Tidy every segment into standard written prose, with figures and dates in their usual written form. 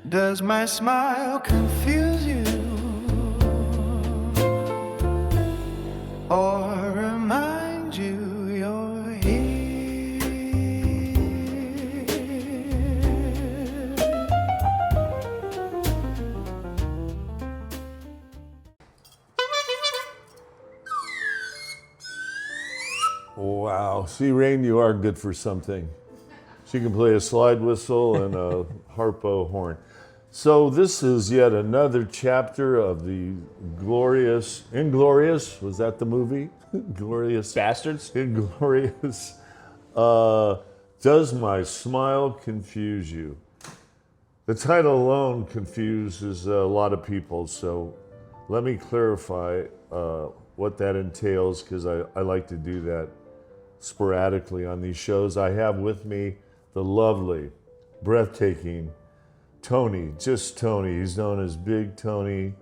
Does my smile confuse you? Or remind you you're here? Wow. See, Rain, you are good for something. She can play a slide whistle and a harpo horn. So this is yet another chapter of the glorious, Inglorious, was that the movie? Glorious. Bastards? Inglorious. Does my smile confuse you? The title alone confuses a lot of people, so let me clarify what that entails, because I like to do that sporadically on these shows. I have with me the lovely, breathtaking Tony, just Tony. He's known as Big Tony,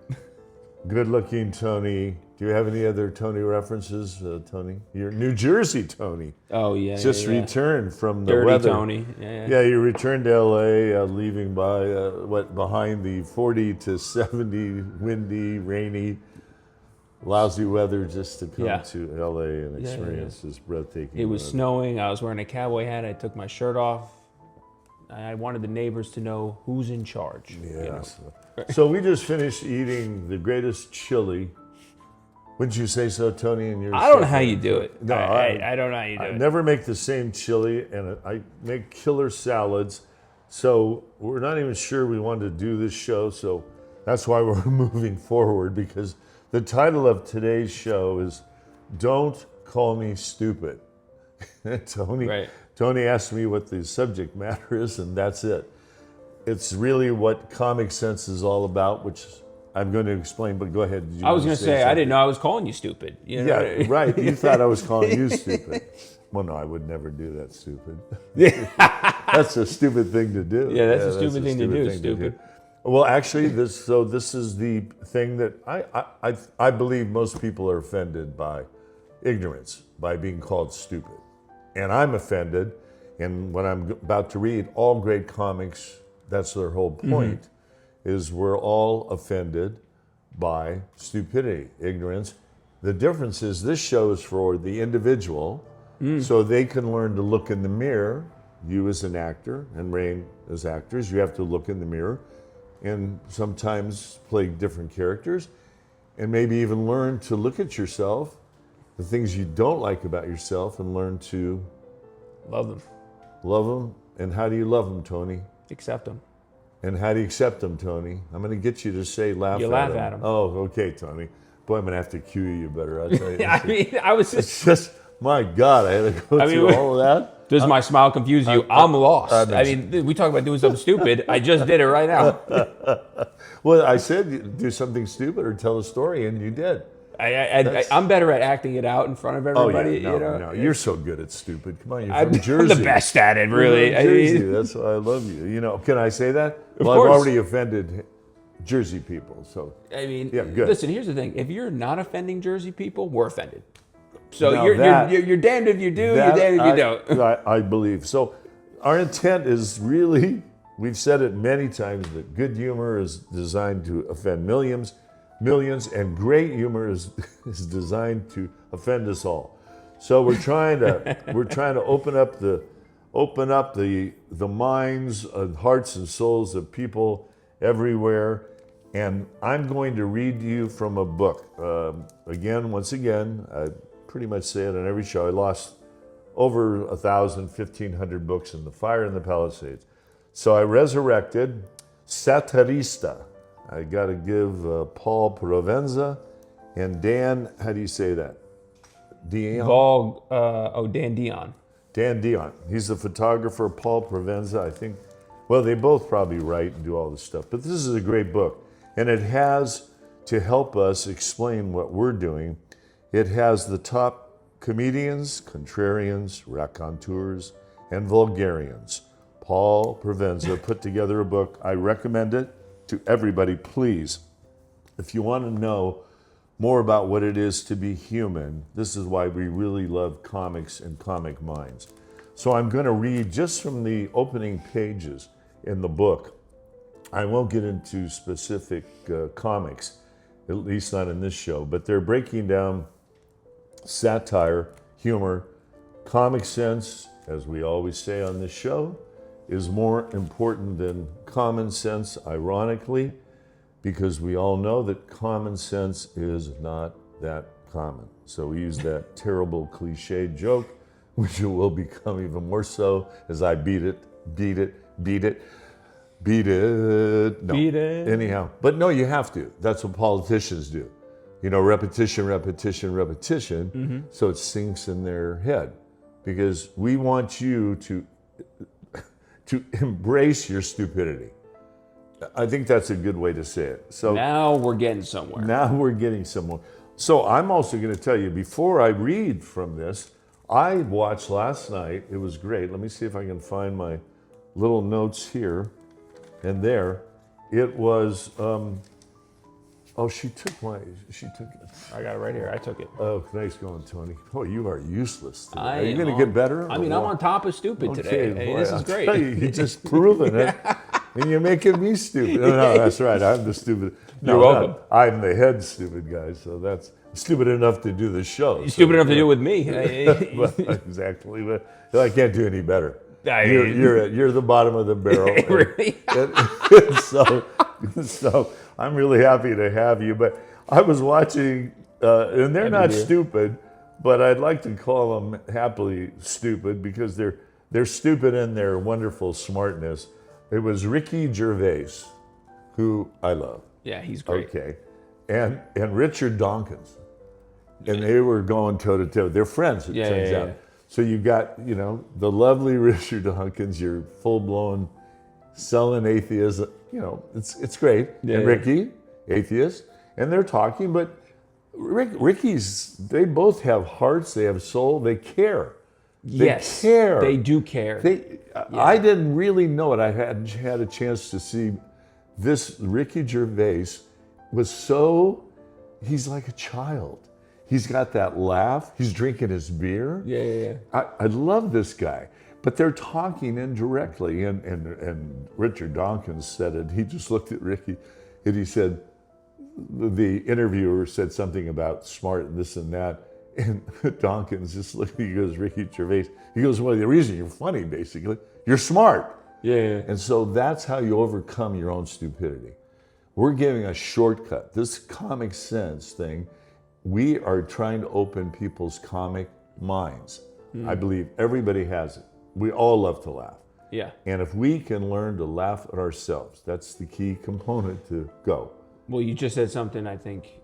good-looking Tony. Do you have any other Tony references, Tony? You're New Jersey Tony. Oh, yeah. Just yeah. returned from the Dirty weather. Tony. Yeah. Yeah, you returned to LA, leaving by behind the 40 to 70 windy, rainy, lousy weather just to come to LA and experience this breathtaking It was weather. snowing. I was wearing a cowboy hat. I took my shirt off. I wanted the neighbors to know who's in charge. Yes. So we just finished eating the greatest chili. Wouldn't you say so, Tony? And your I don't know how you do it. No, I don't know how you do I it. never make the same chili, and I make killer salads. So we're not even sure we wanted to do this show, so that's why we're moving forward, because the title of today's show is Don't Call Me Stupid. Tony asked me what the subject matter is, and that's it. It's really what Comic Sense is all about, which I'm going to explain, but go ahead. I was going to say, I didn't know I was calling you stupid. You know? Yeah, right. You thought I was calling you stupid. Well, no, I would never do that, stupid. That's a stupid thing to do. Yeah, that's a stupid thing to do, stupid. Well, actually, this is the thing that I believe most people are offended by ignorance, by being called stupid. And I'm offended, and what I'm about to read, all great comics, that's their whole point, is we're all offended by stupidity, ignorance. The difference is this show is for the individual, so they can learn to look in the mirror. You as an actor and Rain as actors, you have to look in the mirror and sometimes play different characters, and maybe even learn to look at yourself, the things you don't like about yourself, and learn to Love them. love them. And how do you love them, Tony? Accept them. And how do you accept them, Tony? I'm going to get you to say laugh You at laugh them. at them. Oh, okay, Tony. Boy, I'm going to have to cue you better. I'll tell you. I mean, I was It's just, my God, I had to go through all of that. Does my smile confuse you? I'm lost. I mean, we talk about doing something stupid. I just did it right now. Well, I said do something stupid or tell a story, and you did. I'm better at acting it out in front of everybody. No, you're so good at stupid. Come on, you're I'm from Jersey. the best at it, really. You're from Jersey. That's why I love you. You know, can I say that? Of Well, course. I've already offended Jersey people, so. I mean, Yeah, good. listen, here's the thing. If you're not offending Jersey people, we're offended. So Now you're that- damned if you do, you're damned if you don't. I believe. So our intent is really, we've said it many times, that good humor is designed to offend millions, and great humor is designed to offend us all. So we're trying to open up the minds and hearts and souls of people everywhere. And I'm going to read you from a book. Once again, I pretty much say it on every show. I lost over 1,500 books in the fire in the Palisades. So I resurrected Satirista. I got to give Paul Provenza and Dan, how do you say that? Dion? Dan Dion. Dan Dion. He's the photographer. Paul Provenza, I think. Well, they both probably write and do all this stuff. But this is a great book. And it has, to help us explain what we're doing, it has the top comedians, contrarians, raconteurs, and vulgarians. Paul Provenza put together a book. I recommend it to everybody, please. If you want to know more about what it is to be human, this is why we really love comics and comic minds. So I'm going to read just from the opening pages in the book. I won't get into specific comics, at least not in this show, but they're breaking down satire, humor, comic sense, as we always say on this show, is more important than common sense, ironically, because we all know that common sense is not that common. So we use that terrible cliched joke, which will become even more so as I beat it. No. Beat it. Anyhow, but no, you have to. That's what politicians do. You know, repetition, repetition, repetition, so it sinks in their head. Because we want you to embrace your stupidity. I think that's a good way to say it. So Now we're getting somewhere. now we're getting somewhere. So I'm also going to tell you, before I read from this, I watched last night. It was great. Let me see if I can find my little notes here and there. It was, she took it. I got it right here. I took it. Oh, nice going, Tony. Oh, you are useless today. I Are you am going to on- get better? I mean, I'm on top of stupid today. Hey, boy, this I'll is great. tell you, you're just proving it. And you're making me stupid. No, that's right. I'm the stupid. No, You're welcome. I'm the head stupid guy, so that's stupid enough to do the show. You're stupid enough to do it with me. Well, exactly, but I can't do any better. I- You're the bottom of the barrel. Really? So I'm really happy to have you. But I was watching, and they're not dear. stupid, but I'd like to call them happily stupid because they're stupid in their wonderful smartness. It was Ricky Gervais, who I love. Yeah, he's great. Okay, and Richard Dawkins, and they were going toe to toe. They're friends, it Yeah, turns yeah, out. yeah. So you got the lovely Richard Dawkins, your full blown selling atheist. It's great. Yeah, and yeah. Ricky, atheist, and they're talking, but Ricky's. They both have hearts. They have soul. They care. Yes, care. they do care. I didn't really know it. I hadn't had a chance to see this. Ricky Gervais he's like a child. He's got that laugh. He's drinking his beer. Yeah. I love this guy. But they're talking indirectly. And Richard Dawkins said it. He just looked at Ricky and he said, the interviewer said something about smart and this and that. And Dawkins just looked, he goes, Ricky Gervais, he goes, well, the reason you're funny, basically, you're smart. Yeah. And so that's how you overcome your own stupidity. We're giving a shortcut. This comic sense thing, we are trying to open people's comic minds. I believe everybody has it. We all love to laugh. Yeah. And if we can learn to laugh at ourselves, that's the key component to go. Well, you just said something, I think.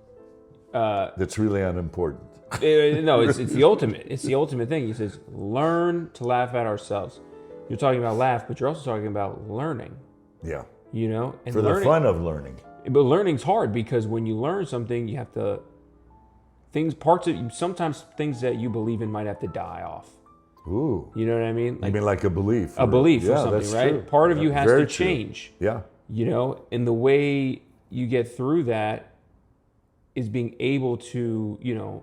That's really unimportant. No, it's the ultimate. It's the ultimate thing. He says, learn to laugh at ourselves. You're talking about laugh, but you're also talking about learning. Yeah. And For the fun of learning. But learning's hard because when you learn something, you have to sometimes things that you believe in might have to die off. Ooh. You know what I mean? I mean, like a belief. A belief or Yeah, something, that's right? true. Part of you has Very to true. change. Yeah. And the way you get through that is being able to,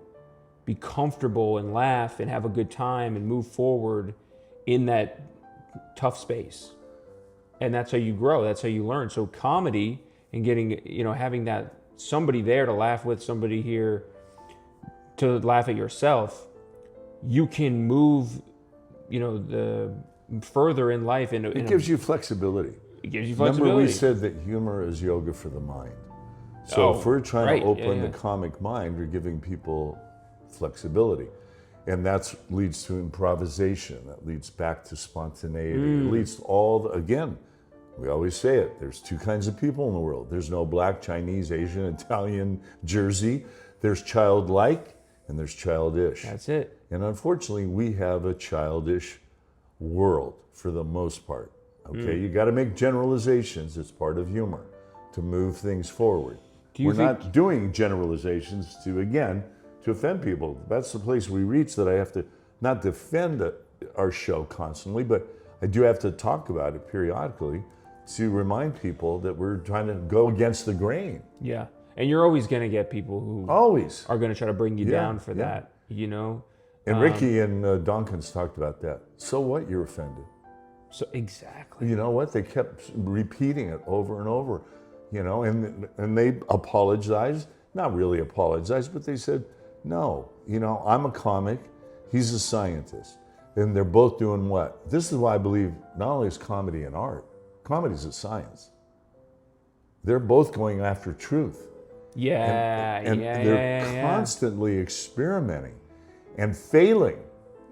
be comfortable and laugh and have a good time and move forward in that tough space. And that's how you grow. That's how you learn. So comedy and getting, having that somebody there to laugh with, somebody here to laugh at yourself, you can move, the further in life. It gives you flexibility. It gives you Remember flexibility. we said that humor is yoga for the mind. So Oh, if we're trying right. to open Yeah. the comic mind, we're giving people flexibility. And that leads to improvisation. That leads back to spontaneity. It leads to again, we always say it, there's two kinds of people in the world. There's no black, Chinese, Asian, Italian, Jersey. There's childlike and there's childish. That's it. And unfortunately, we have a childish world for the most part. Okay, you got to make generalizations. It's part of humor to move things forward. We're not doing generalizations to offend people. That's the place we reach that I have to not defend our show constantly, but I do have to talk about it periodically to remind people that we're trying to go against the grain. Yeah. And you're always going to get people who Always. are going to try to bring you Yeah, down for yeah. that, And Ricky and Dawkins talked about that. So what? You're offended. So exactly. You know what? They kept repeating it over and over, and they apologized, not really apologized, but they said, no, I'm a comic, he's a scientist. And they're both doing what? This is why I believe not only is comedy an art, comedy is a science. They're both going after truth. Yeah, And yeah, they're yeah. constantly experimenting and failing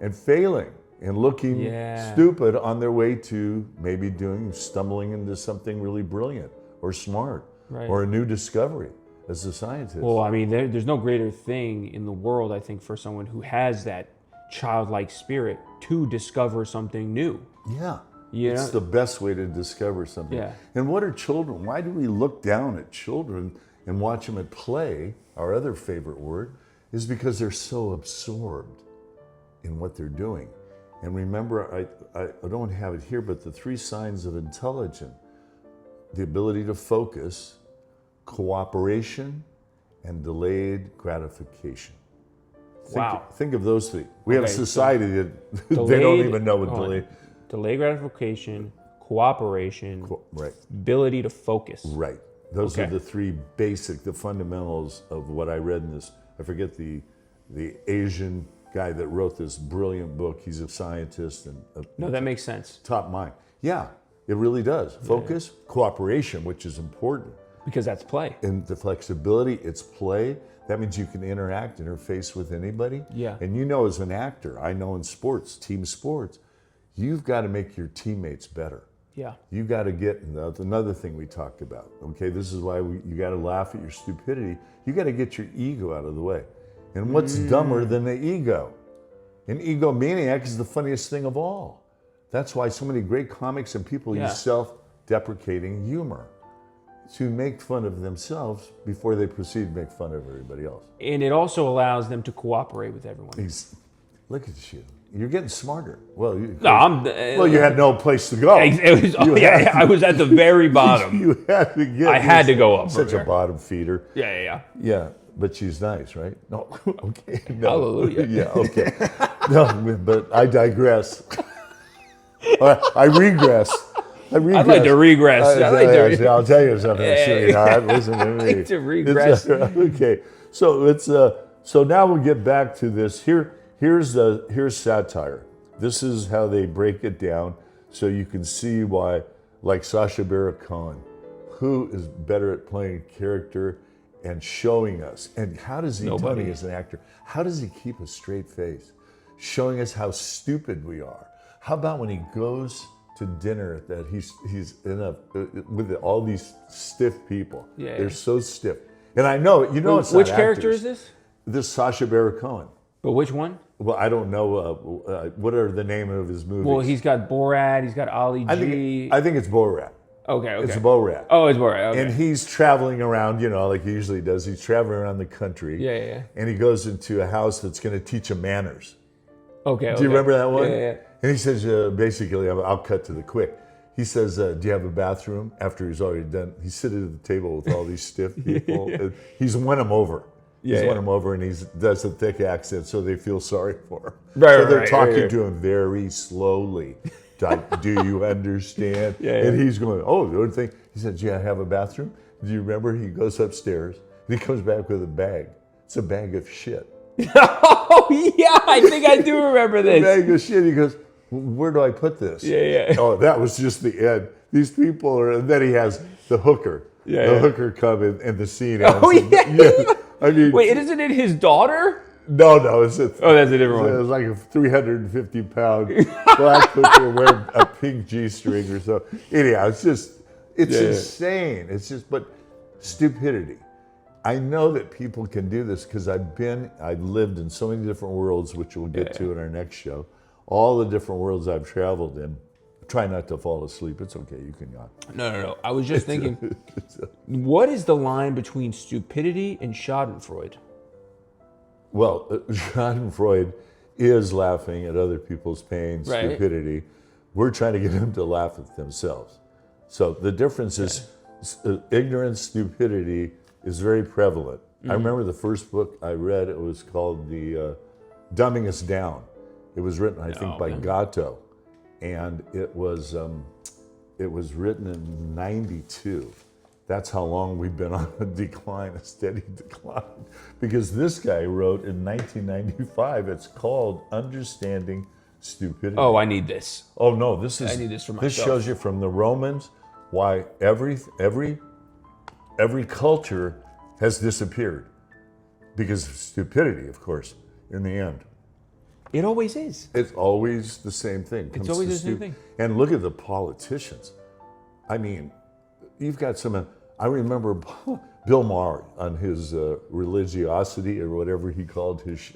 and looking Yeah. stupid on their way to maybe stumbling into something really brilliant or smart or a new discovery as a scientist. Well, I mean, there's no greater thing in the world, I think, for someone who has that childlike spirit to discover something new. Yeah. You It's know? the best way to discover something. Yeah. And what are children? Why do we look down at children and watch them at play? Our other favorite word is because they're so absorbed in what they're doing. And remember, I don't have it here, but the 3 signs of intelligence: the ability to focus, cooperation, and delayed gratification. Wow. Think of those 3. We have a Okay, so society that they don't Delayed- even know what hold on. delayed. Delayed gratification, cooperation, Right. ability to focus. Right. Those Okay. are the 3 basic, the fundamentals of what I read in this. I forget the Asian guy that wrote this brilliant book. He's a scientist and a No, that makes sense. top mind. Yeah, it really does. Focus, cooperation, which is important. Because that's play. And the flexibility, it's play. That means you can interface with anybody. Yeah. And as an actor, I know in sports, team sports, you've got to make your teammates better. Yeah. You got to get, and that's another thing we talked about. Okay, this is why you got to laugh at your stupidity. You got to get your ego out of the way. And what's dumber than the ego? An egomaniac is the funniest thing of all. That's why so many great comics and people use self-deprecating humor to make fun of themselves before they proceed to make fun of everybody else. And it also allows them to cooperate with everyone. Look at you. You're getting smarter. Well, No, you had no place to go. It was, I was at the very bottom. You had to get. I had to go up. Such from a here. bottom feeder. Yeah. Yeah, but she's nice, right? No, okay. No. Hallelujah. Yeah, okay. No, but I digress. I regress. I'd like to regress. I'll tell you something, Yeah, sweetheart. Listen to me. I'd like to regress. Okay, so so now we'll get back to this. Here's satire. This is how they break it down, so you can see why, like Sacha Baron Cohen, who is better at playing character and showing us, and how does he, Nobody. Tony, as an actor, how does he keep a straight face, showing us how stupid we are? How about when he goes to dinner that he's with all these stiff people? Yeah. They're so stiff, and I know it's not Which character actors. is this? This Sacha Baron Cohen. But which one? Well, I don't know what are the name of his movies. Well, he's got Borat. He's got Ali G. I think it's Borat. Okay. It's Borat. Oh, it's Borat. Okay. And he's traveling around, like he usually does. He's traveling around the country. Yeah. And he goes into a house that's going to teach him manners. Okay. Do you remember that one? Yeah. And he says, basically, I'll cut to the quick. He says, do you have a bathroom? After he's already done, he's sitting at the table with all these stiff people. And he's won them over. He's won them over, and he does a thick accent, so they feel sorry for him. Right, so they're right, talking right. to him very slowly. Like, do you understand? Yeah. And he's going, oh, the other thing. He said, yeah, I have a bathroom. Do you remember? He goes upstairs, and he comes back with a bag. It's a bag of shit. Oh, yeah. I think I do remember A this. bag of shit. He goes, where do I put this? Yeah. Oh, that was just the end. These people are, and then he has the hooker. Yeah. The hooker come in the scene. Oh, ends. yeah. I mean, Wait, isn't it his daughter? No, it's Oh, that's a different one. It was like a 350-pound black hooker wearing a pink G-string or so. Anyhow, it's insane. It's just, but stupidity. I know that people can do this because I've lived in so many different worlds, which we'll get to in our next show. All the different worlds I've traveled in. Try not to fall asleep. It's okay. You can yawn. No. I was just thinking, what is the line between stupidity and Schadenfreude? Well, Schadenfreude is laughing at other people's pain, Right. stupidity. We're trying to get them to laugh at themselves. So the difference is ignorance, stupidity is very prevalent. I remember the first book I read, it was called The Dumbing Us Down. It was written, I think, by Gatto. and it was written in '92. That's how long we've been on a decline, a steady decline. Because this guy wrote in 1995, it's called Understanding Stupidity. Oh, I need this. Oh no, this is. I need this for This myself. shows you from the Romans why every culture has disappeared because of stupidity, of course. In the end, It always is. it's always the same thing. It's always the same thing. And look at the politicians. I mean, you've got some. I remember Bill Maher on his religiosity or whatever he called his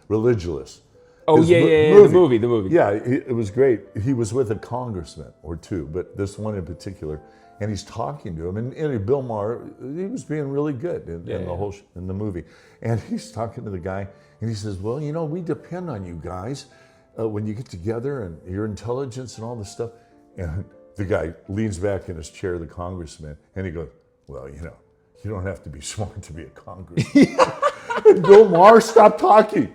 religulous. Oh, His the movie. Yeah, it was great. He was with a congressman or two, but this one in particular, and he's talking to him. And Bill Maher, he was being really good in the whole in the movie. And he's talking to the guy, and he says, "Well, you know, we depend on you guys when you get together and your intelligence and all this stuff." And the guy leans back in his chair, the congressman, and he goes, "Well, you know, you don't have to be smart to be a congressman." And Bill Maher stopped talking.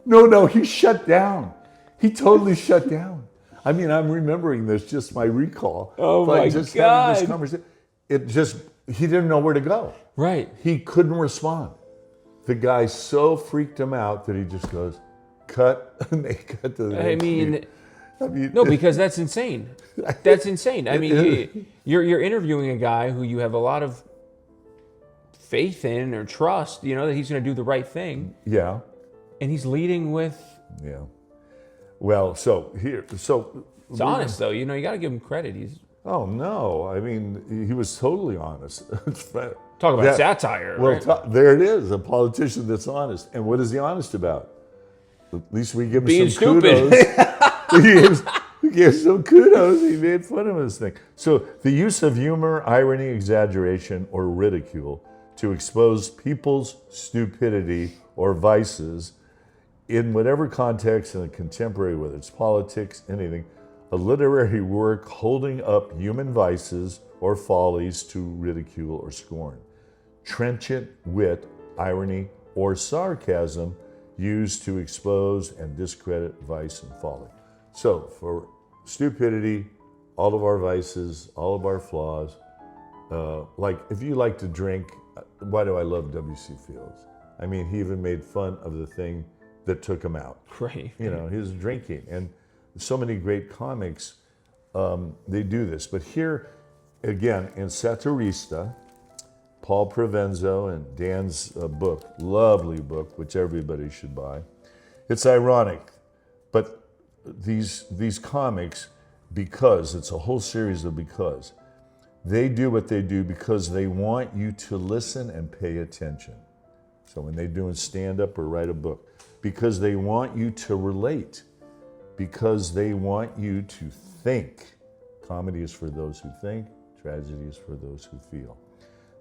No, he shut down. He totally shut down. I mean, I'm remembering this, just my recall. Oh But my just God. having this conversation, he didn't know where to go. Right. He couldn't respond. The guy so freaked him out that he just goes, cut, and they cut to the I next mean, meeting. no, because that's insane. That's insane. I mean, you're interviewing a guy who you have a lot of faith in or trust, you know, that he's going to do the right thing. Yeah. And he's leading with, Yeah. Well, it's honest though, you know, you got to give him credit. He's Oh no! I mean, he was totally honest. talk about satire. Well, Right? there it is, a politician that's honest. And what is he honest about? At least we give him Being some stupid. kudos. we gave some kudos. He made fun of this thing. So the use of humor, irony, exaggeration, or ridicule to expose people's stupidity or vices in whatever context in a contemporary, whether it's politics, anything, a literary work holding up human vices or follies to ridicule or scorn. Trenchant wit, irony, or sarcasm used to expose and discredit vice and folly. So for stupidity, all of our vices, all of our flaws, like if you like to drink, why do I love W.C. Fields? I mean, he even made fun of the thing that took him out. Right. You know, his drinking. And so many great comics, they do this. But here, again, in Satirista, Paul Provenzo and Dan's book, lovely book, which everybody should buy. It's ironic, but these comics, because it's a whole series of because, they do what they do because they want you to listen and pay attention. So when they're doing stand-up or write a book, because they want you to relate, because they want you to think. Comedy is for those who think, tragedy is for those who feel.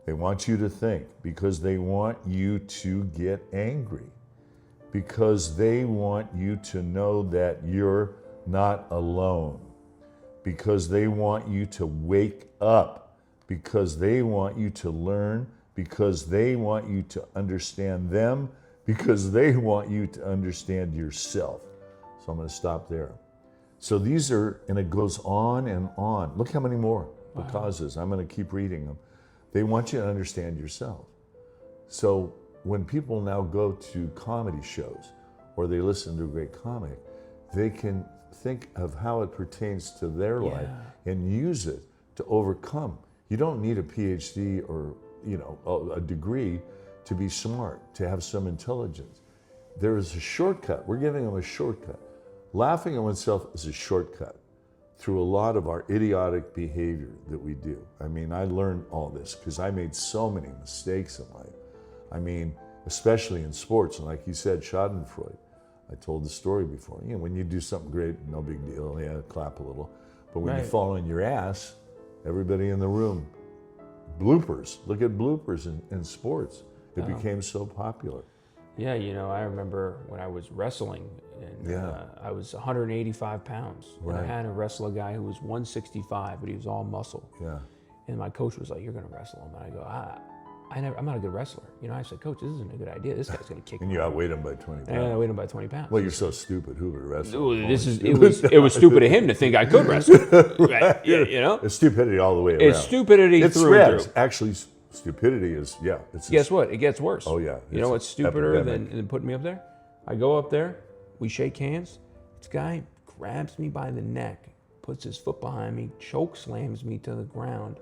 They want you to think because they want you to get angry, because they want you to know that you're not alone, because they want you to wake up, because they want you to learn, because they want you to understand them, because they want you to understand yourself. So I'm going to stop there. So these are, and it goes on and on. Look how many more causes. I'm going to keep reading them. They want you to understand yourself. So when people now go to comedy shows or they listen to a great comic, they can think of how it pertains to their life and use it to overcome. You don't need a PhD or a degree to be smart, to have some intelligence. There is a shortcut. We're giving them a shortcut. Laughing at oneself is a shortcut through a lot of our idiotic behavior that we do. I mean, I learned all this because I made so many mistakes in life. I mean, especially in sports, and like you said, Schadenfreude. I told the story before. You know, when you do something great, no big deal, yeah, clap a little. But when you fall on your ass, everybody in the room, bloopers. Look at bloopers in sports. It became so popular. Yeah, you know, I remember when I was wrestling, and I was 185 pounds. Right. And I had to wrestle a guy who was 165, but he was all muscle. Yeah. And my coach was like, "You're going to wrestle him." And I go, I'm not a good wrestler. You know, I said, Coach, this isn't a good idea. This guy's going to kick And me. you outweighed him by 20 And I pounds. weighed him by 20 pounds. Well, you're so stupid. Who would wrestle? Ooh, it was stupid of him to think I could wrestle. Right? Yeah, you know? It's stupidity all the way around. It's stupidity It through and spreads. through. Actually, stupidity is, it's Guess what? It gets worse. Oh, yeah. You know what's stupider epidemic. than putting me up there? I go up there, we shake hands. This guy grabs me by the neck, puts his foot behind me, choke slams me to the ground.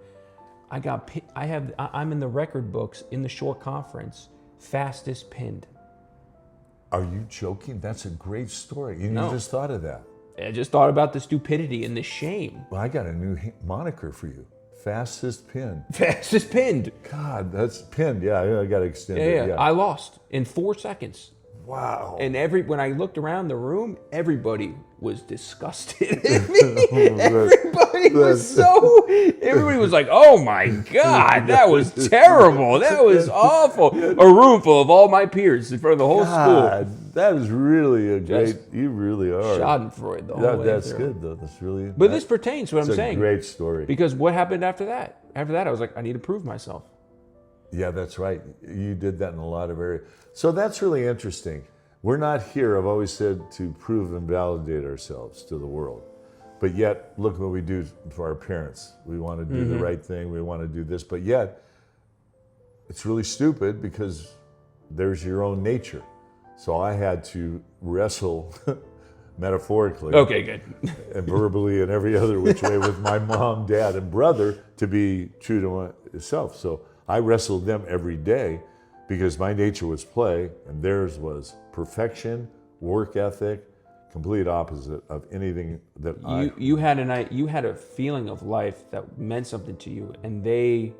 I'm in the record books in the short conference, fastest pinned. Are you joking? That's a great story. You No. just thought of that. I just thought about the stupidity and the shame. Well, I got a new moniker for you. Fastest pin. Fastest pinned. God, that's pinned. Yeah, I got to extend Yeah. it. I lost in 4 seconds. Wow. And when I looked around the room, everybody was disgusted at me. Everybody was like, "Oh my God, that was terrible. That was awful." A room full of all my peers in front of the whole God, that is really a great. Just You really are. school. Schadenfreude the whole way That's through. good though. That's really. But this pertains to what I'm It's a saying. great story. Because what happened after that? After that, I was like, I need to prove myself. Yeah, that's right. You did that in a lot of areas. So that's really interesting. We're not here, I've always said, to prove and validate ourselves to the world. But yet, look what we do for our parents. We want to do the right thing. We want to do this. But yet, it's really stupid because there's your own nature. So I had to wrestle metaphorically. Okay, good. And verbally and every other which way with my mom, dad, and brother to be true to myself. So I wrestled them every day because my nature was play and theirs was perfection, work ethic, complete opposite of anything that You had a feeling of life that meant something to you, and they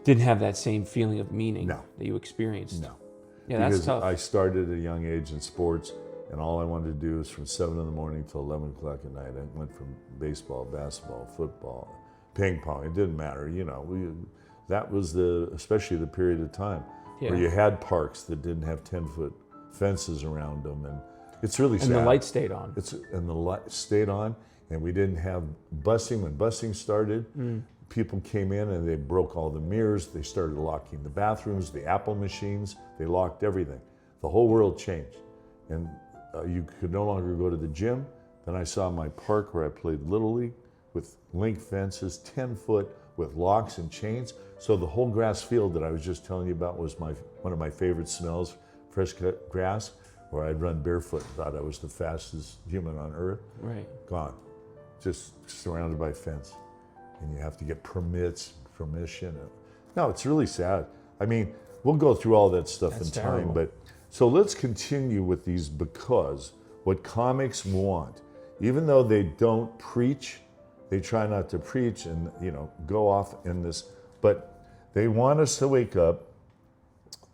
didn't have that same feeling of meaning that you experienced. No. Yeah, Because that's tough. I started at a young age in sports, and all I wanted to do was from 7 in the morning till 11 o'clock at night. I went from baseball, basketball, football, ping pong. It didn't matter, that was especially the period of time where you had parks that didn't have 10-foot fences around them, and it's really sad. And the lights stayed on. And the light stayed on, and we didn't have busing. When busing started, people came in and they broke all the mirrors. They started locking the bathrooms, the Apple machines. They locked everything. The whole world changed, and you could no longer go to the gym. Then I saw my park where I played Little League with link fences, 10-foot, with locks and chains. So the whole grass field that I was just telling you about was one of my favorite smells, fresh cut grass, where I'd run barefoot and thought I was the fastest human on earth. Right. Gone. Just surrounded by fence. And you have to get permission. No, it's really sad. I mean, we'll go through all that stuff That's in time, terrible. but so let's continue with these because what comics want, even though they don't preach, they try not to preach and go off in this, but they want us to wake up.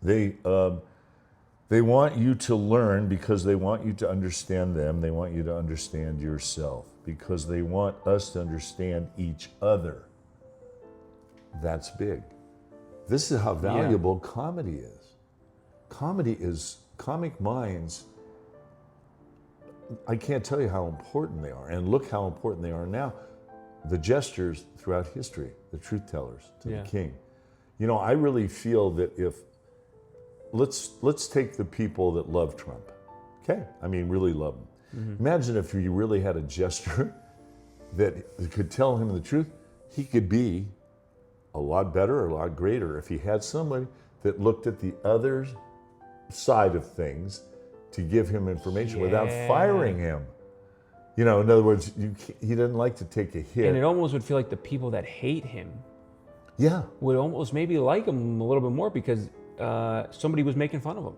They want you to learn because they want you to understand them. They want you to understand yourself because they want us to understand each other. That's big. This is how valuable comedy is. Comic minds, I can't tell you how important they are. And look how important they are now. The jesters throughout history, the truth tellers to the king. I really feel that let's take the people that love Trump. Okay? I mean, really love him. Imagine if you really had a jester that could tell him the truth. He could be a lot better, a lot greater if he had somebody that looked at the other side of things to give him information without firing him. In other words, he doesn't like to take a hit. And it almost would feel like the people that hate him would almost maybe like him a little bit more because somebody was making fun of him.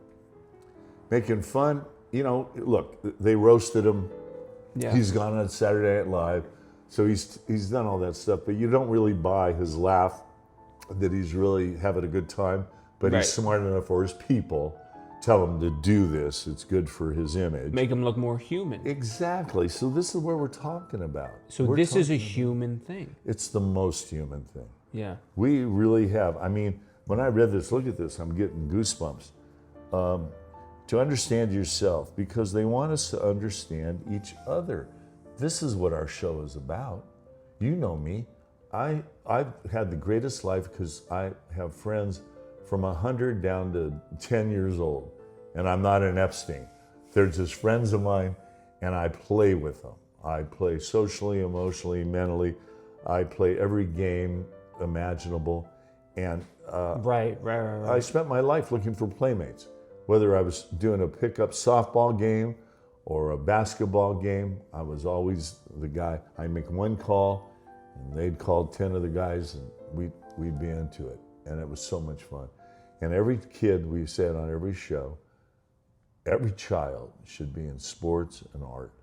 Making fun, look, they roasted him. Yeah. He's gone on Saturday Night Live, so he's done all that stuff. But you don't really buy his laugh that he's really having a good time. But he's smart enough for his people. Tell him to do this. It's good for his image. Make him look more human. Exactly. So this is what we're talking about. So this is a human thing. It's the most human thing. Yeah. We really have. I mean, when I read this, look at this, I'm getting goosebumps. To understand yourself, because they want us to understand each other. This is what our show is about. You know me. I've had the greatest life because I have friends from 100 down to 10 years old, and I'm not an Epstein. They're just friends of mine, and I play with them. I play socially, emotionally, mentally. I play every game imaginable, and Right. I spent my life looking for playmates, whether I was doing a pickup softball game or a basketball game. I was always the guy. I'd make one call, and they'd call 10 other guys, and we'd be into it. And it was so much fun. And every kid, we said on every show, every child should be in sports and art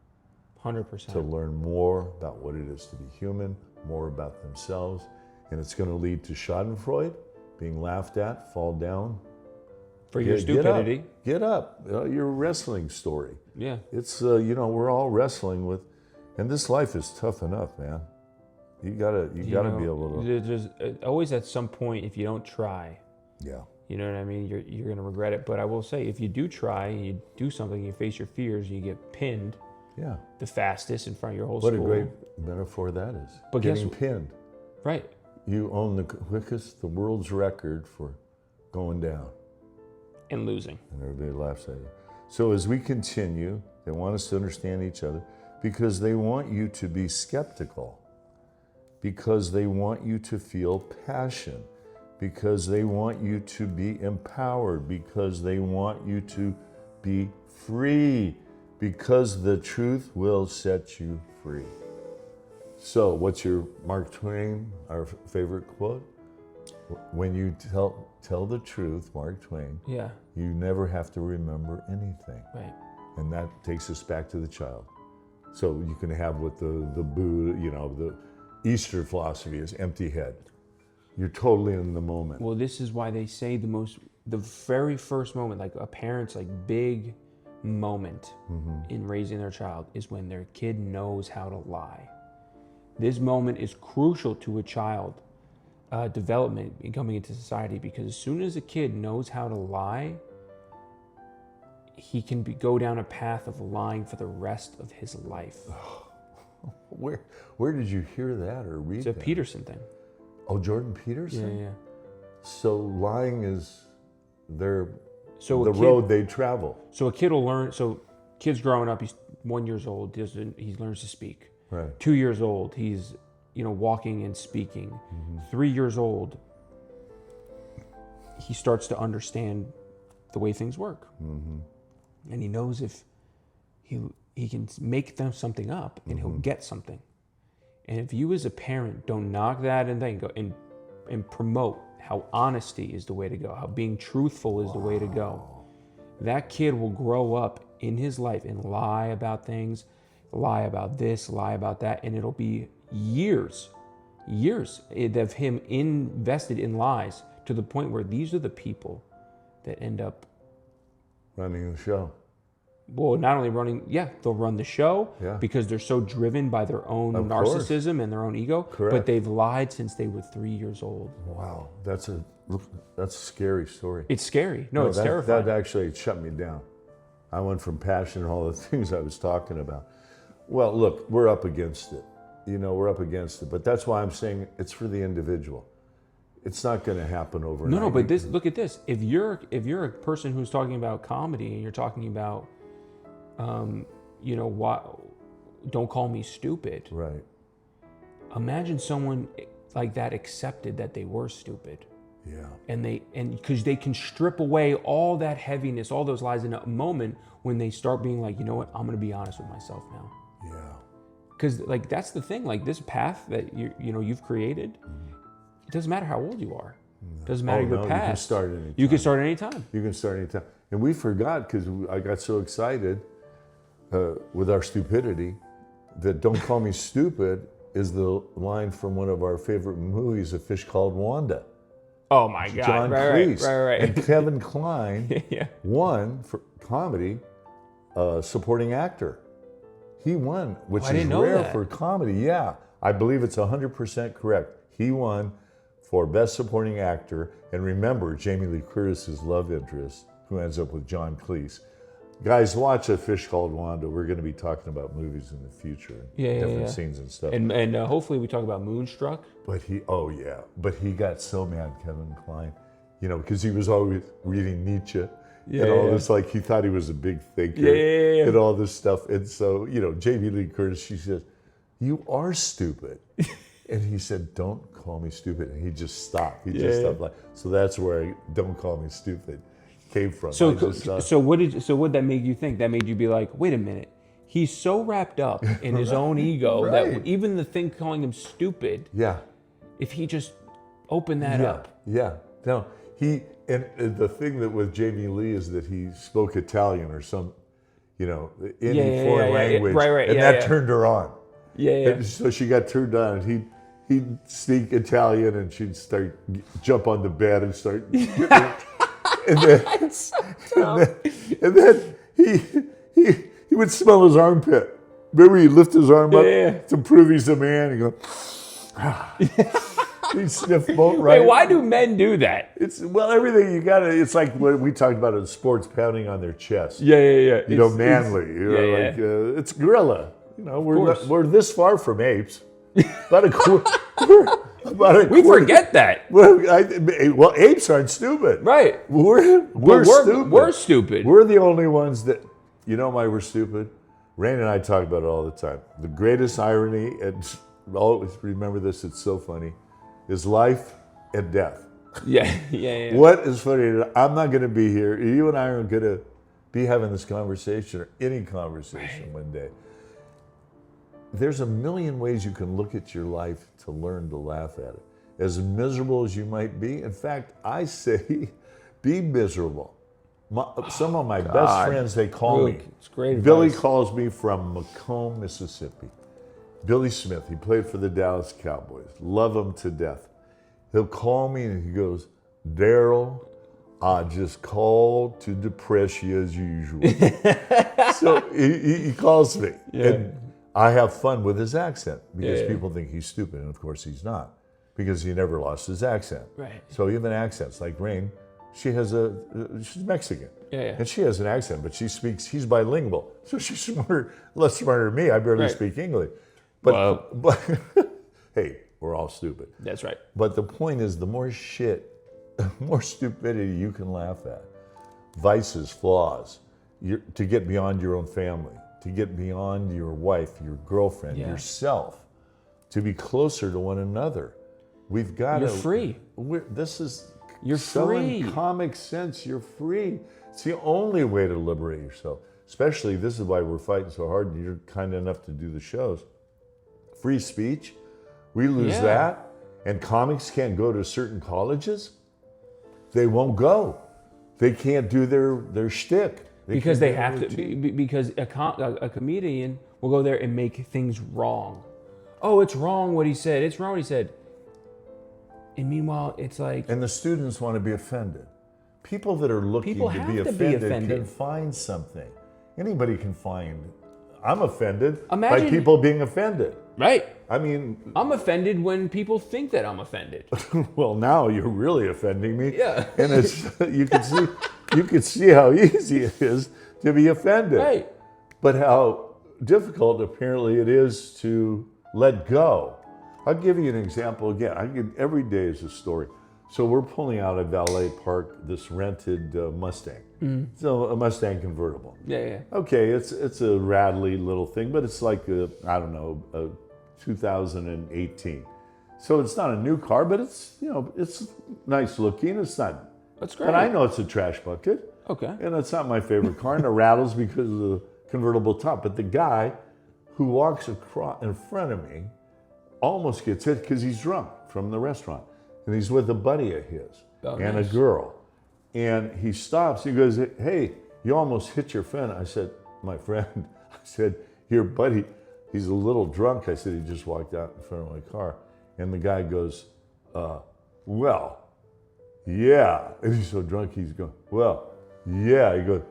100%. to learn more about what it is to be human, more about themselves. And it's going to lead to Schadenfreude, being laughed at, fall down. For your stupidity. Get up. Your wrestling story. Yeah. It's, we're all wrestling with, and this life is tough enough, man. You gotta be able to. There's always at some point, if you don't try, Yeah. you know what I mean, you're going to regret it. But I will say, if you do try and you do something, you face your fears, you get pinned Yeah. the fastest in front of your whole What school. a great metaphor that is. But guess getting what? pinned. Right. You own the world's record for going down, And losing. and everybody laughs at you. So as we continue, they want us to understand each other because they want you to be skeptical, because they want you to feel passion, because they want you to be empowered, because they want you to be free, because the truth will set you free. So what's your Mark Twain, our favorite quote? When you tell the truth, Mark Twain, Yeah. you never have to remember anything. Right. And that takes us back to the child. So you can have what the Buddha, the Eastern philosophy is, empty head. You're totally in the moment. Well, this is why they say the very first moment, like a parent's big moment in raising their child is when their kid knows how to lie. This moment is crucial to a child development and coming into society, because as soon as a kid knows how to lie, he can go down a path of lying for the rest of his life. Where did you hear that or read It's a that? Peterson thing. Oh, Jordan Peterson? Yeah. So lying is So the road they travel. So a kid will learn. So kids growing up, he's 1 year old. He learns to speak. Right. 2 years old, he's walking and speaking. 3 years old, he starts to understand the way things work, and he knows if he can make them something up and he'll get something. And if you as a parent don't knock that and then go and promote how honesty is the way to go, how being truthful is the way to go, that kid will grow up in his life and lie about things, lie about this, lie about that, and it'll be years of him invested in lies to the point where these are the people that end up, Running the show. well, not only they'll run the show Yeah. because they're so driven by their own Of course. narcissism and their own ego, Correct. but they've lied since they were 3 years old. Wow, that's a scary story. It's scary. No, it's terrifying. That actually shut me down. I went from passion and all the things I was talking about. Well, look, we're up against it. We're up against it. But that's why I'm saying it's for the individual. It's not going to happen overnight. No, but look at this. If you're a person who's talking about comedy and you're talking about, don't call me stupid. Right. Imagine someone like that accepted that they were stupid. Yeah. And because they can strip away all that heaviness, all those lies in a moment when they start being like, you know what, I'm going to be honest with myself now. Yeah. Because that's the thing, this path that you've created, it doesn't matter how old you are. It doesn't matter your You past. can start anytime. You can start at any time. You can start anytime. And we forgot because I got so excited with our stupidity that "Don't call me stupid" is the line from one of our favorite movies, A Fish Called Wanda. Oh my God! John Right. Cleese. And Kevin Kline Yeah. won for comedy supporting actor. He won, which I is didn't know rare that. for comedy. Yeah, I believe it's 100% correct. He won for Best Supporting Actor. And remember, Jamie Lee Curtis's love interest, who ends up with John Cleese, Guys, watch A Fish Called Wanda. We're going to be talking about movies in the future, different scenes and stuff. And hopefully we talk about Moonstruck. But he got so mad, Kevin Kline, because he was always reading Nietzsche and all this, like he thought he was a big thinker and all this stuff. And so, Jamie Lee Curtis, she says, "You are stupid." And he said, "Don't call me stupid." And he just stopped. He just stopped. Like, so that's where "Don't call me stupid" came from. So what did that make you think? That made you be like, wait a minute. He's so wrapped up in his own ego that even the thing calling him stupid, if he just opened that up. Yeah. No, and the thing that with Jamie Lee is that he spoke Italian or some, any foreign language. Right. And that turned her on. Yeah. And so she got turned on, and he'd speak Italian, and she'd jump on the bed and start and then he would smell his armpit. Remember, he'd lift his arm up to prove he's a man. He'd go, he'd sniff both right. Wait, why do men do that? Everything you gotta. It's like what we talked about in sports, pounding on their chest. Yeah. Manly. It's gorilla. We're this far from apes. We forget that. Well, apes aren't stupid. Right. We're stupid. We're stupid. We're the only ones that, why we're stupid? Rain and I talk about it all the time. The greatest irony, and always remember this, it's so funny, is life and death. Yeah. What is funny, I'm not going to be here. You and I are going to be having this conversation or any conversation one day. There's a million ways you can look at your life to learn to laugh at it. As miserable as you might be, in fact, I say, be miserable. Some of my best friends, they call me. It's great Billy advice. calls me from Macomb, Mississippi. Billy Smith, he played for the Dallas Cowboys. Love him to death. He'll call me and he goes, "Daryl, I just called to depress you as usual." So he calls me. Yeah. And I have fun with his accent because people think he's stupid, and of course he's not, because he never lost his accent. Right. So even accents, like Rain, she's Mexican, and she has an accent, but he's bilingual, so she's less smarter than me. I barely speak English, but hey, we're all stupid. That's right. But the point is, the more stupidity you can laugh at, vices, flaws, to get beyond your own family, to get beyond your wife, your girlfriend, yourself, to be closer to one another. We've got You're free. You're free. In comic sense, you're free. It's the only way to liberate yourself. Especially, this is why we're fighting so hard, and you're kind enough to do the shows. Free speech, we lose that, and comics can't go to certain colleges. They won't go. They can't do their shtick. Because they have to. Because a comedian will go there and make things wrong. Oh, it's wrong what he said. It's wrong what he said. And meanwhile, it's like... And the students want to be offended. People that are looking to be offended can find something. Anybody can find... I'm offended by people being offended. Right. I mean... I'm offended when people think that I'm offended. Well, now you're really offending me. Yeah. And it's you can see how easy it is to be offended. Right. But how difficult apparently it is to let go. I'll give you an example again. Every day is a story. So we're pulling out of Valet Park this rented Mustang. So a Mustang convertible. Yeah. Okay, it's a rattly little thing, but it's like a 2018. So it's not a new car, but it's it's nice looking. It's not. That's great. But I know it's a trash bucket. Okay. And it's not my favorite car, and it rattles because of the convertible top. But the guy who walks across in front of me almost gets hit because he's drunk from the restaurant. And he's with a buddy of his and a girl. And he stops. He goes, "Hey, you almost hit your friend." I said, "My friend," I said, "your buddy, he's a little drunk." I said, "He just walked out in front of my car." And the guy goes, "Well, yeah." And he's so drunk, he's going, "Well, yeah." He goes,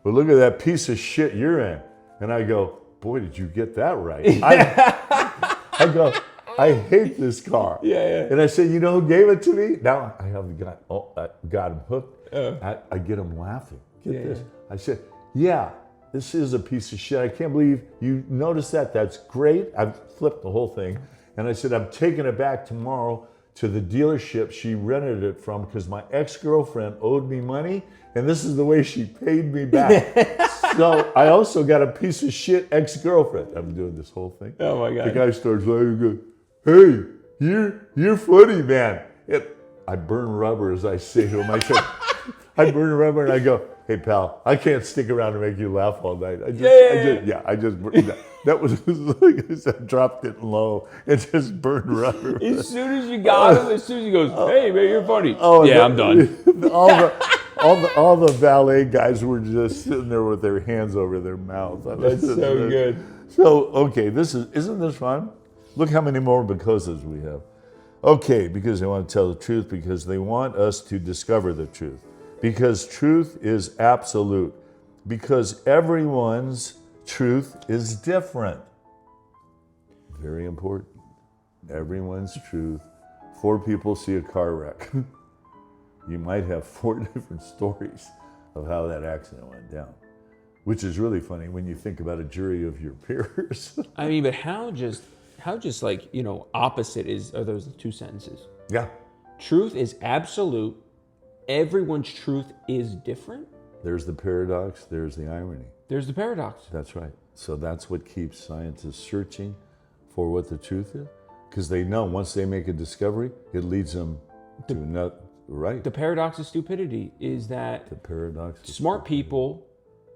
"But look at that piece of shit you're in." And I go, "Boy, did you get that right." I go, "I hate this car." Yeah. And I said, "You know who gave it to me?" Now I have the guy. I got him hooked. I get him laughing. Get this. I said, yeah, this is a piece of shit. I can't believe you noticed that. That's great. I flipped the whole thing. And I said, I'm taking it back tomorrow to the dealership she rented it from because my ex-girlfriend owed me money. And this is the way she paid me back. So I also got a piece of shit ex-girlfriend. I'm doing this whole thing. Oh my God. The guy starts laughing and goes, hey, you're funny, man. I burn rubber as I say to him. I said, I burn rubber and I go, hey pal, I can't stick around and make you laugh all night. I just that was like I said, dropped it low and just burned rubber. As soon as you got him, as soon as he goes, hey man, you're funny. I'm done. all the valet guys were just sitting there with their hands over their mouth. That's so good. So okay, isn't this fun? Look how many more becauses we have. Okay, because they want to tell the truth, because they want us to discover the truth. Because truth is absolute. Because everyone's truth is different. Very important. Everyone's truth. 4 people see a car wreck. You might have 4 different stories of how that accident went down, which is really funny when you think about a jury of your peers. I mean, but how just like, opposite are those 2 sentences? Yeah. Truth is absolute. Everyone's truth is different. There's the paradox. There's the irony. There's the paradox. That's right. So that's what keeps scientists searching for what the truth is, because they know once they make a discovery, it leads them to another. Right. The paradox of stupidity is that The paradox. smart people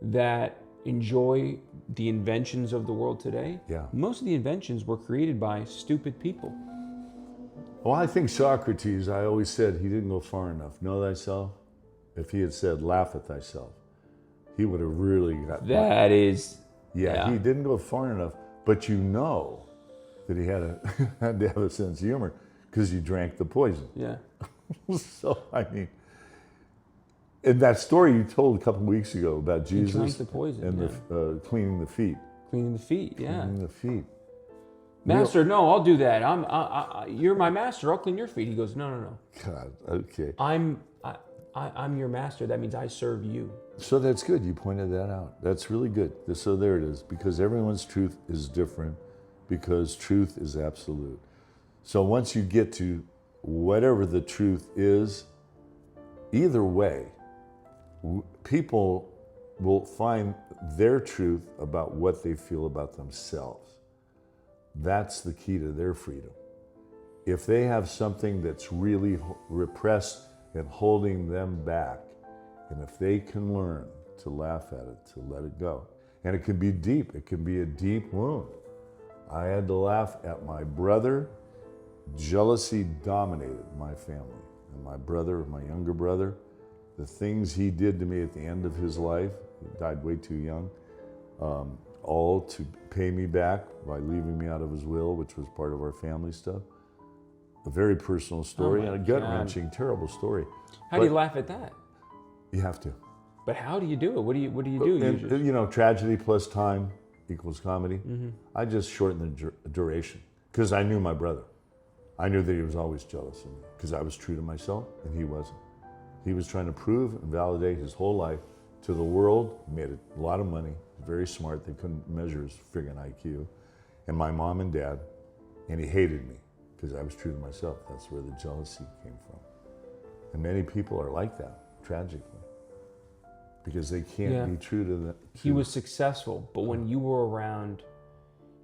that enjoy the inventions of the world today, Yeah. most of the inventions were created by stupid people. Well, I think Socrates, I always said he didn't go far enough. Know thyself. If he had said, laugh at thyself, he would have really got That is... Yeah, he didn't go far enough. But you know that he had to have a sense of humor because he drank the poison. Yeah. So, I mean, in that story you told a couple weeks ago about Jesus drank the poison, and the cleaning the feet. Cleaning the feet, yeah. Cleaning the feet. Master, no, I'll do that. You're my master. I'll clean your feet. He goes, no. God, okay. I'm your master. That means I serve you. So that's good. You pointed that out. That's really good. So there it is. Because everyone's truth is different. Because truth is absolute. So once you get to whatever the truth is, either way, people will find their truth about what they feel about themselves. That's the key to their freedom. If they have something that's really repressed and holding them back, and if they can learn to laugh at it, to let it go, and it can be deep, it can be a deep wound. I had to laugh at my brother. Jealousy dominated my family. And my brother, my younger brother, the things he did to me at the end of his life, he died way too young, all to pay me back by leaving me out of his will, which was part of our family stuff. A very personal story and a gut-wrenching, terrible story. How do you laugh at that? You have to. But how do you do it? What do you do usually? You know, tragedy plus time equals comedy. Mm-hmm. I just shortened the duration because I knew my brother. I knew that he was always jealous of me because I was true to myself and he wasn't. He was trying to prove and validate his whole life to the world. He made a lot of money. Very smart. They couldn't measure his friggin' IQ. And my mom and dad. And he hated me because I was true to myself. That's where the jealousy came from. And many people are like that, tragically. Because they can't be true to the... He was successful, but when you were around,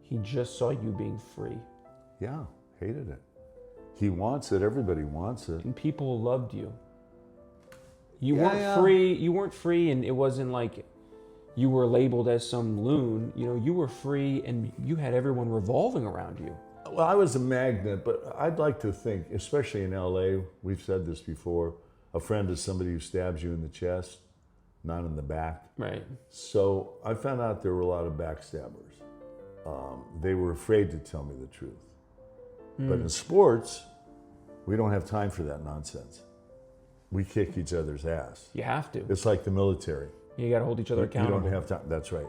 he just saw you being free. Yeah, hated it. He wants it. Everybody wants it. And people loved you. You weren't free, and it wasn't like you were labeled as some loon. You were free, and you had everyone revolving around you. Well, I was a magnet, but I'd like to think, especially in LA, we've said this before, a friend is somebody who stabs you in the chest, not in the back. Right. So I found out there were a lot of backstabbers. They were afraid to tell me the truth. But in sports, we don't have time for that nonsense. We kick each other's ass. You have to. It's like the military. You got to hold each other accountable. You don't have time. That's right.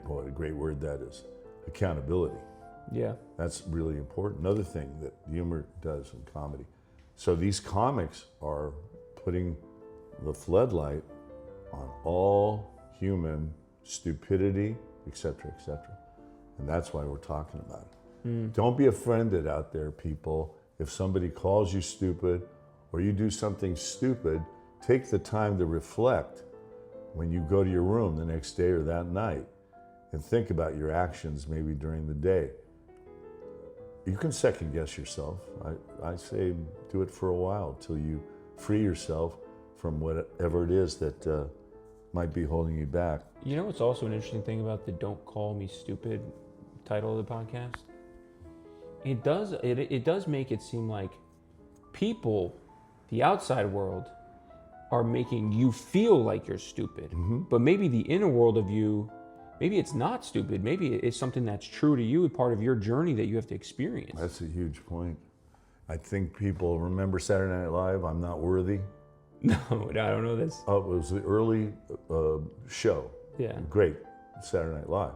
What a great word that is. Accountability. Yeah. That's really important. Another thing that humor does in comedy. So these comics are putting the floodlight on all human stupidity, etc., etc. And that's why we're talking about it. Don't be offended out there, people. If somebody calls you stupid or you do something stupid, take the time to reflect when you go to your room the next day or that night and think about your actions maybe during the day. You can second guess yourself. I say do it for a while till you free yourself from whatever it is that might be holding you back. You know what's also an interesting thing about the "Don't Call Me Stupid" title of the podcast? It does make it seem like people, the outside world, are making you feel like you're stupid. But maybe the inner world of you, maybe it's not stupid. Maybe it's something that's true to you, part of your journey that you have to experience. That's a huge point. I think people remember Saturday Night Live, I'm Not Worthy. No, I don't know this. Oh, it was the early show. Yeah. Great, Saturday Night Live.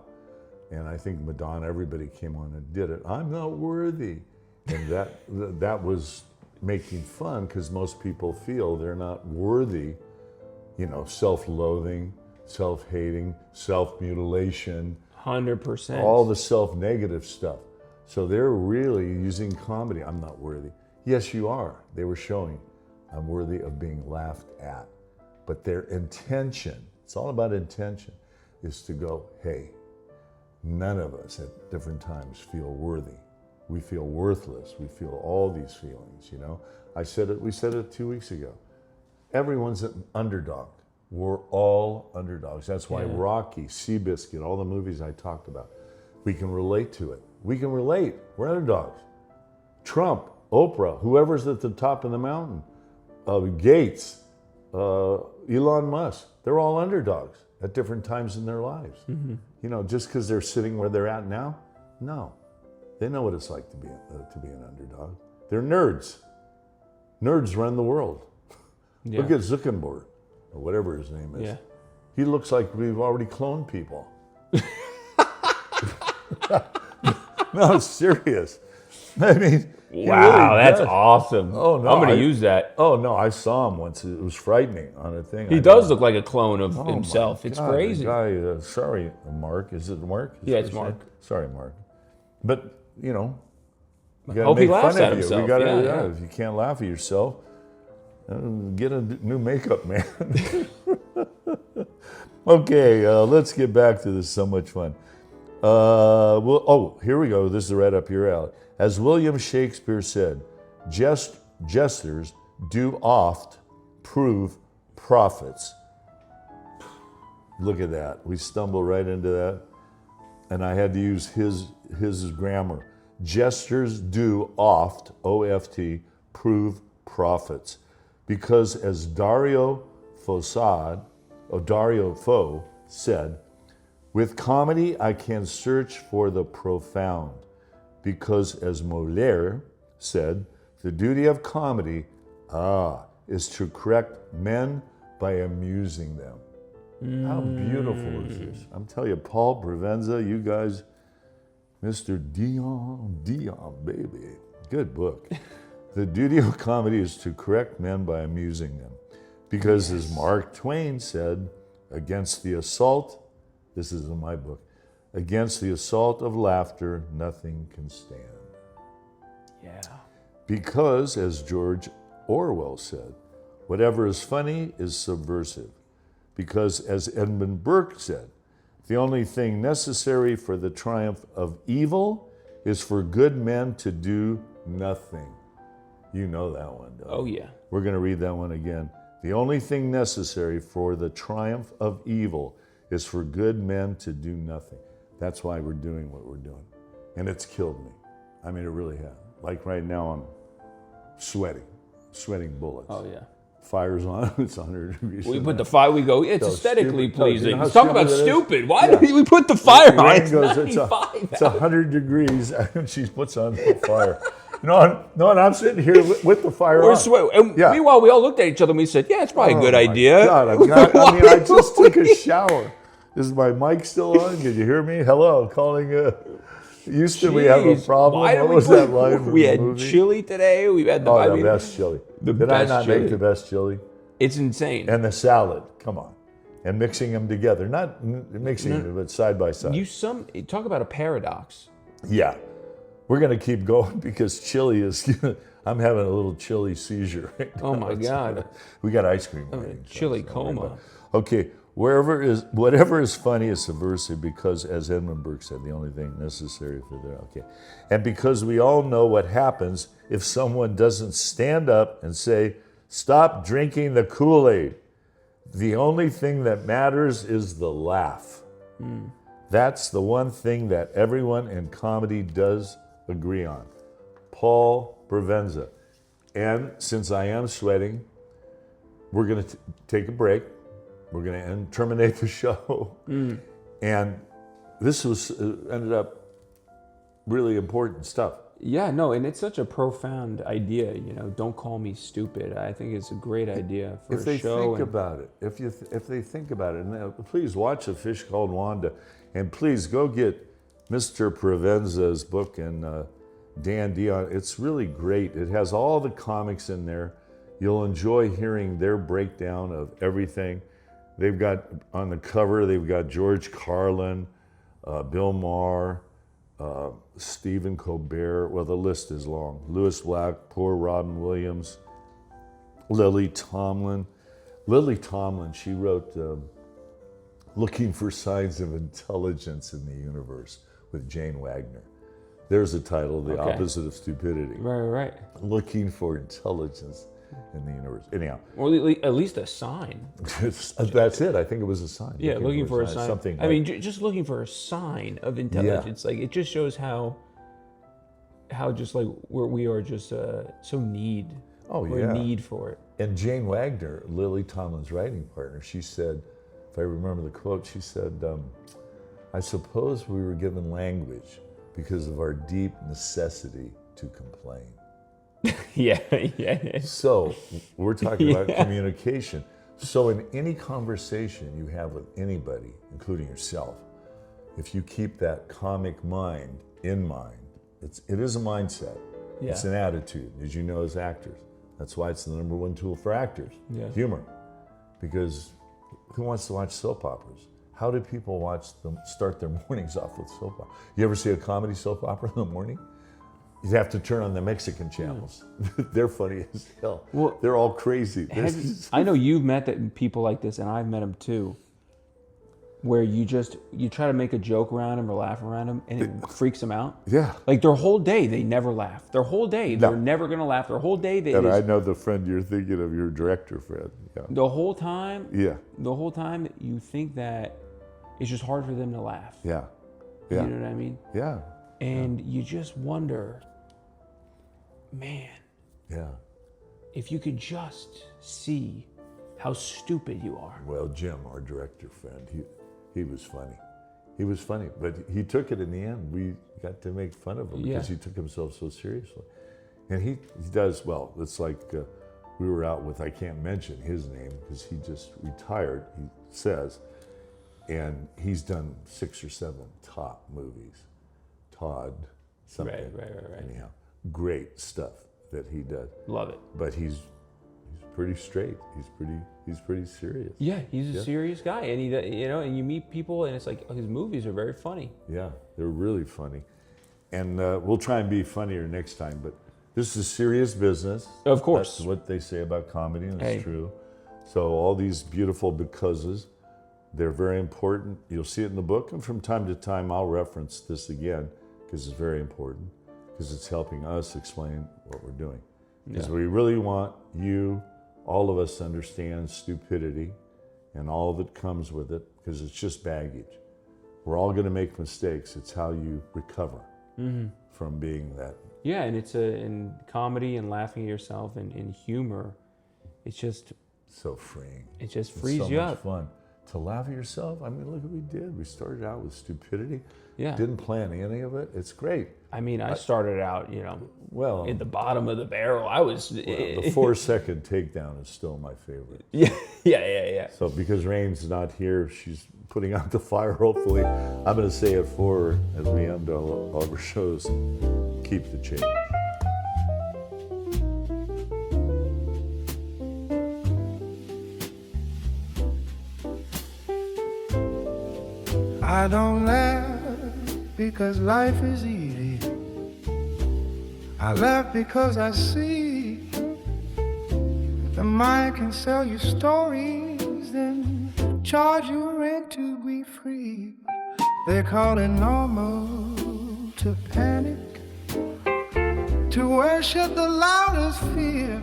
And I think Madonna, everybody came on and did it. I'm not worthy. And that was making fun because most people feel they're not worthy, self-loathing, self-hating, self-mutilation. 100%. All the self-negative stuff. So they're really using comedy. I'm not worthy. Yes, you are. They were showing I'm worthy of being laughed at. But their intention, it's all about intention, is to go, hey, none of us at different times feel worthy. We feel worthless. We feel all these feelings, we said it 2 weeks ago. Everyone's an underdog. We're all underdogs. That's why Rocky, Seabiscuit, all the movies I talked about, we can relate to it. We can relate. We're underdogs. Trump, Oprah, whoever's at the top of the mountain, Gates, Elon Musk, they're all underdogs at different times in their lives. Just because they're sitting where they're at now? No. They know what it's like to be an underdog. They're nerds. Nerds run the world. Yeah. Look at Zuckerberg, or whatever his name is. Yeah. He looks like we've already cloned people. No, serious. I mean, Wow, really that's does. awesome. Oh, no, I'm going to use that. Oh no, I saw him once. It was frightening on a thing. He does look like a clone of himself. My It's God, crazy. The guy, sorry, Mark. Is it Mark? Yeah, it's Mark. Sorry, Mark. But you gotta Hope he make laughs fun at of you. himself. We gotta, Yeah. If you can't laugh at yourself, get a new makeup man. Okay, let's get back to this. So much fun. Here we go. This is right up your alley. As William Shakespeare said, jesters do oft prove prophets. Look at that. We stumble right into that. And I had to use his grammar. Jesters do oft, O-F-T, prove prophets. Because as Dario Fo said, with comedy I can search for the profound. Because as Molière said, the duty of comedy, is to correct men by amusing them. How beautiful is this? I'm telling you, Paul Provenza, you guys, Mr. Dion, baby. Good book. The duty of comedy is to correct men by amusing them. Because as Mark Twain said, against the assault, this is in my book, against the assault of laughter, nothing can stand. Yeah. Because, as George Orwell said, whatever is funny is subversive. Because, as Edmund Burke said, the only thing necessary for the triumph of evil is for good men to do nothing. You know that one, don't you? Oh, yeah. We're going to read that one again. The only thing necessary for the triumph of evil is for good men to do nothing. That's why we're doing what we're doing. And it's killed me. I mean, it really has. Like right now, I'm sweating bullets. Oh, yeah. Fire's on, it's 100 degrees. We put the fire, we go, it's So aesthetically stupid. No, you pleasing. know how Talk about stupid it is? stupid. Why did we put the fire on? Rain It's goes, 95. it's 100 degrees, and she puts on the fire. No, and I'm sitting here with the fire We're on. sweating. And Yeah. meanwhile, we all looked at each other and we said, yeah, it's probably a good my idea. God, I just took a shower. Is my mic still on? Can you hear me? Hello, calling Houston, we have a Jeez, problem. why did What we was put- that line from We the had movie? chili today. We had the, Oh, I the mean, best chili. the Did I best not chili. make the best chili? It's insane. And the salad, come on. and mixing them together. Not mixing them, but side by side. Talk about a paradox. Yeah. We're going to keep going because chili is, I'm having a little chili seizure right now. Oh my God. We got ice cream waiting. Chili so don't worry coma. about it. Okay, whatever is funny is subversive because, as Edmund Burke said, the only thing necessary for the, okay. And because we all know what happens if someone doesn't stand up and say, stop drinking the Kool-Aid. The only thing that matters is the laugh. That's the one thing that everyone in comedy does agree on. Paul Provenza. And since I am sweating, we're going to take a break. We're going to terminate the show. And this was ended up really important stuff. Yeah, no, and it's such a profound idea, don't call me stupid. I think it's a great idea for If a they show. think about it, if they think about it, and please watch A Fish Called Wanda, and please go get Mr. Provenza's book and Dan Dion. It's really great. It has all the comics in there. You'll enjoy hearing their breakdown of everything. They've got on the cover, they've got George Carlin, Bill Maher, Stephen Colbert. Well, the list is long. Louis Black, poor Robin Williams, Lily Tomlin. Lily Tomlin, she wrote Looking for Signs of Intelligence in the Universe with Jane Wagner. There's a title, The Opposite of Stupidity. Right. Looking for intelligence in the universe. Anyhow. Or at least a sign. That's it. I think it was a sign. Yeah, looking for a sign. Something. I mean, just looking for a sign of intelligence. Like, it just shows how just like we are just so need. Need for it. And Jane Wagner, Lily Tomlin's writing partner, she said, if I remember the quote, she said, I suppose we were given language because of our deep necessity to complain. Yeah. So we're talking about communication. So in any conversation you have with anybody, including yourself, if you keep that comic mind in mind, it is a mindset. Yeah. It's an attitude, as you know, as actors. That's why it's the number one tool for actors, humor. Because who wants to watch soap operas? How do people start their mornings off with soap opera? You ever see a comedy soap opera in the morning? You have to turn on the Mexican channels. They're funny as hell. Well, they're all crazy. I know you've met people like this, and I've met them too, where you try to make a joke around them or laugh around them, and it freaks them out. Yeah. Like their whole day, they never laugh. Their whole day, they're never going to laugh. Their whole day, And I know the friend you're thinking of, your director friend. Yeah. The whole time, Yeah. you think that it's just hard for them to laugh. Yeah. You know what I mean? Yeah. And you just wonder, man, Yeah. if you could just see how stupid you are. Well, Jim, our director friend, he was funny. He was funny, but he took it in the end. We got to make fun of him because he took himself so seriously. And he does, well, it's like we were out with, I can't mention his name because he just retired, he says, and he's done 6 or 7 top movies. Todd, something. Right. Anyhow, great stuff that he does. Love it. But he's pretty straight. He's pretty serious. Yeah, he's a serious guy, and and you meet people, and it's like his movies are very funny. Yeah, they're really funny, and we'll try and be funnier next time. But this is serious business. Of course, that's what they say about comedy, and it's true. So all these beautiful becauses, they're very important. You'll see it in the book, and from time to time, I'll reference this again because it's very important because it's helping us explain what we're doing. Because we really want you, all of us, to understand stupidity and all that comes with it, because it's just baggage. We're all going to make mistakes. It's how you recover from being that. Yeah, and it's in comedy and laughing at yourself and in humor, it's just so freeing. It just frees so you much up. Fun to laugh at yourself. I mean, look what we did. We started out with stupidity. Yeah. Didn't plan any of it. It's great. I mean, I started out, Well, in the bottom of the barrel. I was the 4-second takedown is still my favorite. Yeah. So because Rain's not here, she's putting out the fire. Hopefully, I'm going to say it for her as we end all of our shows. Keep the change. I don't laugh because life is easy. I laugh because I see the mind can sell you stories, then charge you rent to be free. They call it normal to panic, to worship the loudest fear.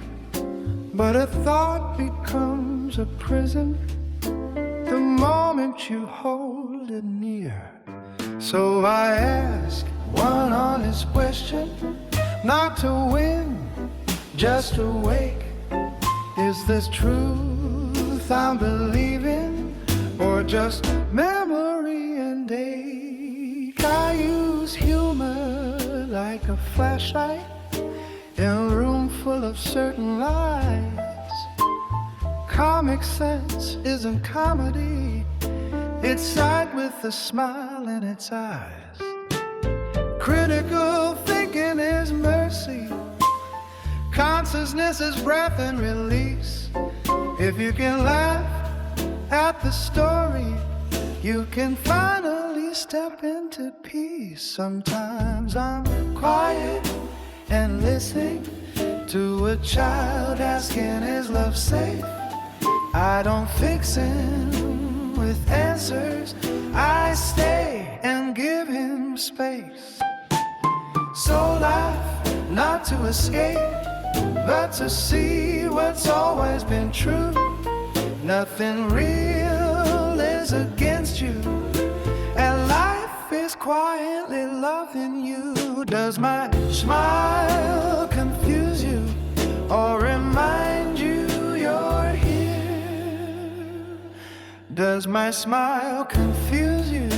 But a thought becomes a prison the moment you hold it near. So I ask one honest question, not to win, just to wake. Is this truth I'm believing, or just memory and ache? I use humor like a flashlight in a room full of certain lies. Comic sense isn't comedy, it's sight with a smile in its eyes. Critical thinking is mercy, consciousness is breath and release. If you can laugh at the story, you can finally step into peace. Sometimes I'm quiet and listening to a child asking, is love safe? I don't fix him with answers, I stay and give him space. So laugh, not to escape, but to see what's always been true. Nothing real is against you, and life is quietly loving you. Does my smile confuse you, or remind you you're here? Does my smile confuse you?